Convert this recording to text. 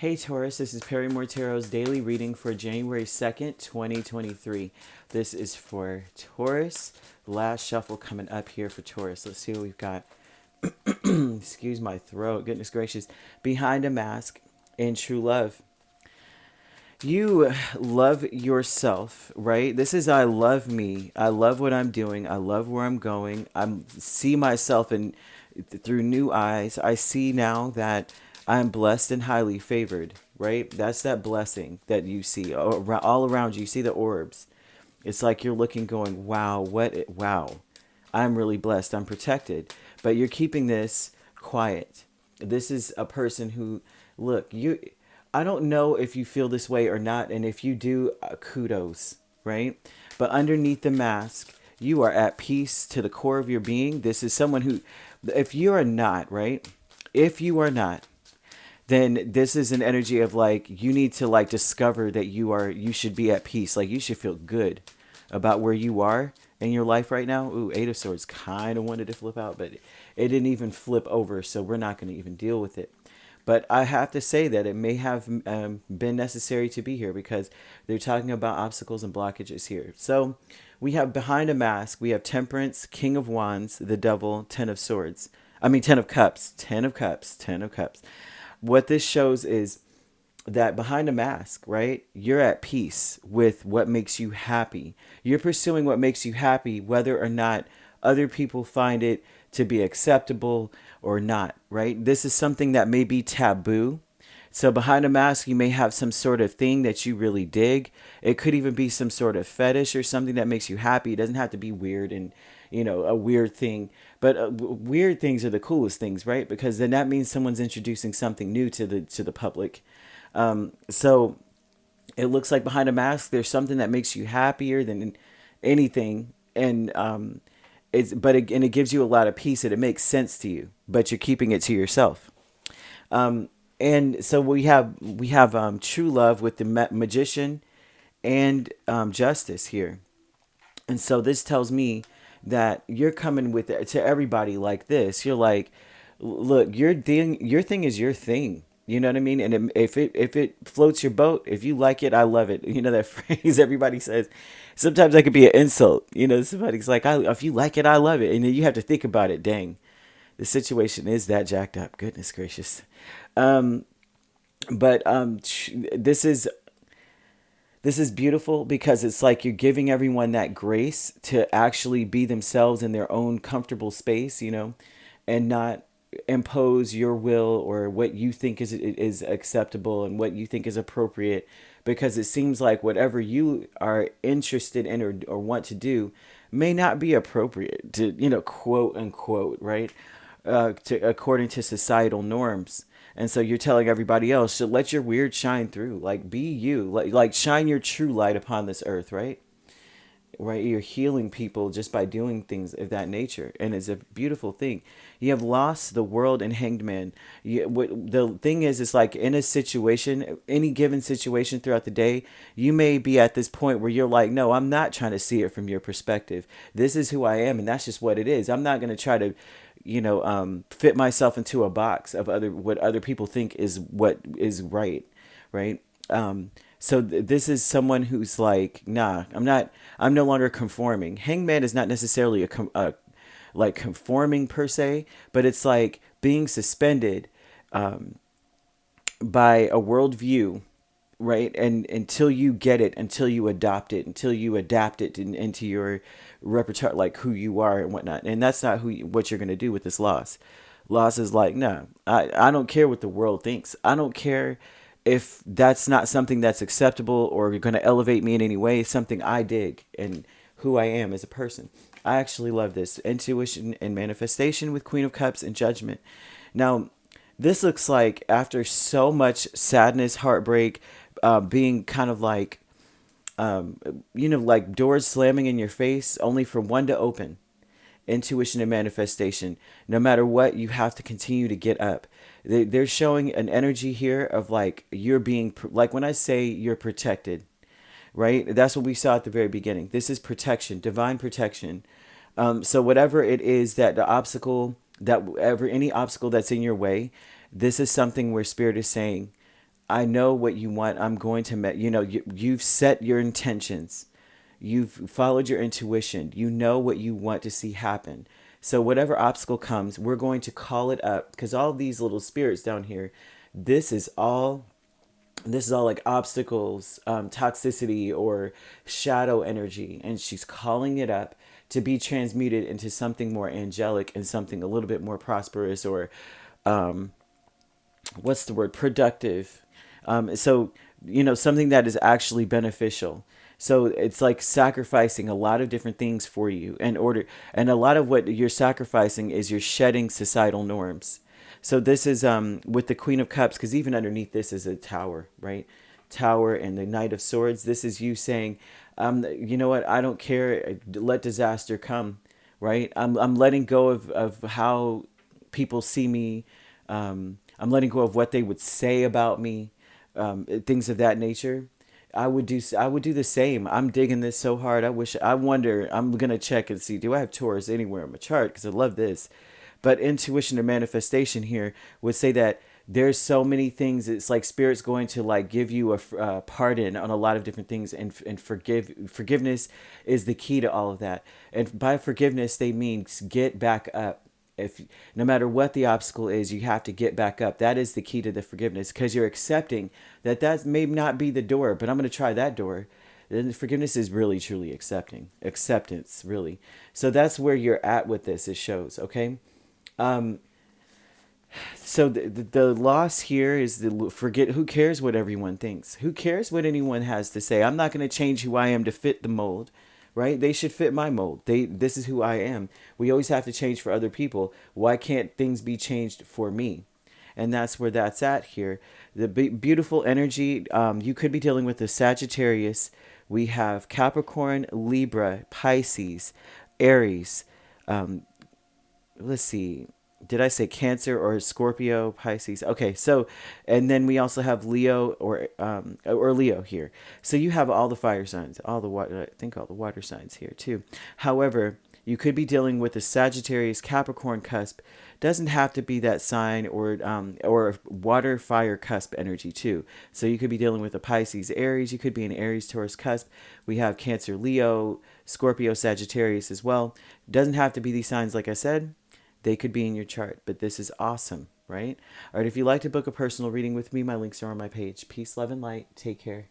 Hey Taurus, this is Perrymore Tarot's daily reading for January 2nd, 2023. This is for Taurus. Last shuffle coming up here for Taurus. Let's see what we've got. Excuse my throat. Goodness gracious. Behind a mask in true love. You love yourself, right? This is I love me. I love what I'm doing. I love where I'm going. I see myself in through new eyes. I see now that I'm blessed and highly favored, right? That's that blessing that you see all around you. You see the orbs. It's like you're looking going, "Wow, wow. I'm really blessed. I'm protected." But you're keeping this quiet. This is a person who, look, I don't know if you feel this way or not, and if you do, kudos, right? But underneath the mask, you are at peace to the core of your being. This is someone who, if you are not, right? If you are not, then this is an energy of like you need to like discover that you should be at peace. Like you should feel good about where you are in your life right now. Ooh, Eight of Swords kind of wanted to flip out, but it didn't even flip over, so we're not going to even deal with it. But I have to say that it may have been necessary to be here because they're talking about obstacles and blockages here. So we have behind a mask, we have Temperance, King of Wands, the Devil, Ten of Swords. I mean, Ten of Cups, Ten of Cups, Ten of Cups. What this shows is that behind a mask, right, you're at peace with what makes you happy. You're pursuing what makes you happy, whether or not other people find it to be acceptable or not, right? This is something that may be taboo. So behind a mask, you may have some sort of thing that you really dig. It could even be some sort of fetish or something that makes you happy. It doesn't have to be weird and, a weird thing. But weird things are the coolest things, right? Because then that means someone's introducing something new to the public. So it looks like behind a mask, there's something that makes you happier than anything, and it gives you a lot of peace, and it makes sense to you, but you're keeping it to yourself. And so we have true love with the magician and justice here, and so this tells me that you're coming with it to everybody like this. You're like, look, your thing is your thing. You know what I mean? And if it floats your boat, if you like it, I love it. You know that phrase everybody says. Sometimes that could be an insult. Somebody's like, if you like it, I love it. And then you have to think about it. Dang, the situation is that jacked up. Goodness gracious. But this is beautiful because it's like you're giving everyone that grace to actually be themselves in their own comfortable space, and not impose your will or what you think is acceptable and what you think is appropriate, because it seems like whatever you are interested in or want to do may not be appropriate to, quote unquote, right, according to societal norms. And so you're telling everybody else to let your weird shine through, like be you, like shine your true light upon this earth, right? Right, you're healing people just by doing things of that nature, and it's a beautiful thing. You have lost the world and hanged man. The thing is, it's like in a situation, any given situation throughout the day, you may be at this point where you're like, no, I'm not trying to see it from your perspective. This is who I am, and that's just what it is. I'm not going to try to fit myself into a box of what other people think is what is right, right? So this is someone who's like, nah, I'm no longer conforming. Hangman is not necessarily like conforming per se, but it's like being suspended by a worldview, right? And until you get it, until you adopt it, until you adapt it into your repertoire, like who you are and whatnot. And that's not what you're going to do with this loss. Loss is like, no, I don't care what the world thinks. I don't care if that's not something that's acceptable or going to elevate me in any way. It's something I dig and who I am as a person. I actually love this intuition and manifestation with Queen of Cups and Judgment. Now, this looks like after so much sadness, heartbreak, being kind of like, like doors slamming in your face, only for one to open. Intuition and manifestation. No matter what, you have to continue to get up. They're showing an energy here of like you're being, like when I say you're protected, right? That's what we saw at the very beginning. This is protection, divine protection. So whatever it is that any obstacle that's in your way, this is something where Spirit is saying, I know what you want. I'm going to, you've set your intentions. You've followed your intuition. You know what you want to see happen. So whatever obstacle comes, we're going to call it up, because all these little spirits down here, this is all this is all like obstacles, toxicity, or shadow energy, and she's calling it up to be transmuted into something more angelic and something a little bit more prosperous, or what's the word, productive. So something that is actually beneficial. So it's like sacrificing a lot of different things for you in order, and a lot of what you're sacrificing is you're shedding societal norms. So this is with the Queen of Cups, because even underneath this is a tower, right? Tower and the Knight of Swords. This is you saying, you know what? I don't care. Let disaster come, right? I'm letting go of how people see me. I'm letting go of what they would say about me, things of that nature. I would do the same. I'm digging this so hard. I wonder, I'm gonna check and see, do I have Taurus anywhere in my chart? Because I love this. But intuition or manifestation here would say that there's so many things. It's like spirit's going to like give you a pardon on a lot of different things, and forgiveness is the key to all of that. And by forgiveness, they mean get back up. If no matter what the obstacle is, you have to get back up. That is the key to the forgiveness, because you're accepting that may not be the door, but I'm going to try that door. Then forgiveness is really truly acceptance, really. So that's where you're at with this. It shows, okay. So the loss here is the forget. Who cares what everyone thinks? Who cares what anyone has to say? I'm not going to change who I am to fit the mold, right? They should fit my mold. This is who I am. We always have to change for other people. Why can't things be changed for me? And that's where that's at here. The beautiful energy. You could be dealing with the Sagittarius. We have Capricorn, Libra, Pisces, Aries. Let's see, did I say Cancer or Scorpio, Pisces? Okay, so, and then we also have Leo or Leo here. So you have all the fire signs, all the water, I think all the water signs here too. However, you could be dealing with a Sagittarius Capricorn cusp. Doesn't have to be that sign, or water fire cusp energy too. So you could be dealing with a Pisces Aries. You could be an Aries Taurus cusp. We have Cancer Leo, Scorpio Sagittarius as well. Doesn't have to be these signs, like I said. They could be in your chart, but this is awesome, right? All right, if you'd like to book a personal reading with me, my links are on my page. Peace, love, and light. Take care.